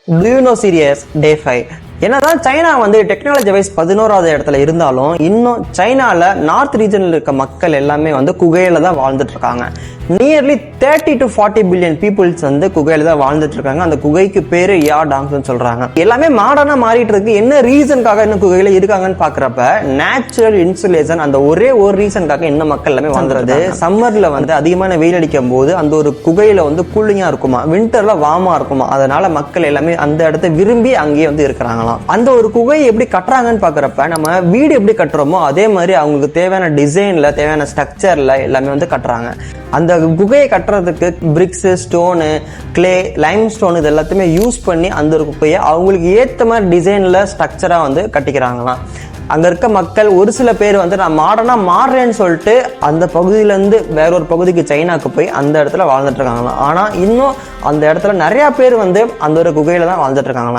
Do you know serious? Day 5. என்னதான் China வந்து technology wise 11வது இடத்துல இருந்தாலும் இன்னும் சைனால நார்த் ரீஜன்ல இருக்க மக்கள் எல்லாமே வந்து குகையில தான் வாழ்ந்துட்டு இருக்காங்க. நியர்லி 30 to 40 பில்லியன் பீப்புள்ஸ் வந்து குகையில தான் வாழ்ந்துட்டு இருக்காங்க. அந்த குகைக்கு பேரு யாடாங்ஸ்னு சொல்றாங்க. எல்லாமே மாடர்னா மாறிட்டு இருக்கு. என்ன ரீசனுக்காக இன்னும் குகையில இருக்காங்கன்னு பாக்குறப்ப நேச்சுரல் இன்சுலேஷன் அந்த ஒரே ஒரு ரீசனுக்காக இன்னும் மக்கள் எல்லாமே வாழ்ந்துறது. சம்மர்ல வந்து அதிகமான வெயில் அடிக்கும் போது அந்த ஒரு குகையில வந்து கூலிங்கா இருக்குமா, வின்டர்ல வார்மா இருக்குமா, அதனால மக்கள் எல்லாமே அந்த இடத்தை விரும்பி அங்கேயே வந்து இருக்கிறாங்க. அந்த ஒரு குகையை எப்படி கட்டுறாங்கன்னு பாக்குறப்ப நம்ம வீடு எப்படி கட்டுறோமோ அதே மாதிரி அவங்களுக்கு தேவையான டிசைன்ல தேவையான ஸ்ட்ரக்சர்ல எல்லாமே வந்து கட்டுறாங்க. அந்த குகையை கட்டுறதுக்கு BRICS, stone, clay, Lime stone இது எல்லாத்தையுமே யூஸ் பண்ணி அந்த ஒரு குகையை அவங்களுக்கு ஏற்ற மாதிரி டிசைன்ல ஸ்ட்ரக்சரா வந்து கட்டிக்கிறாங்களாம். அங்க இருக்க மக்கள் ஒரு சில பேர் வந்து நான் மாடர்னா மாறுறேன்னு சொல்லிட்டு அந்த பகுதியில இருந்து வேற ஒரு பகுதிக்கு சைனாக்கு போய் அந்த இடத்துல வாழ்ந்துட்டு இருக்காங்களாம். ஆனா இன்னும் அந்த இடத்துல நிறைய பேர் வந்து அந்த ஒரு குகையில தான் வாழ்ந்துட்டு இருக்காங்களாம்.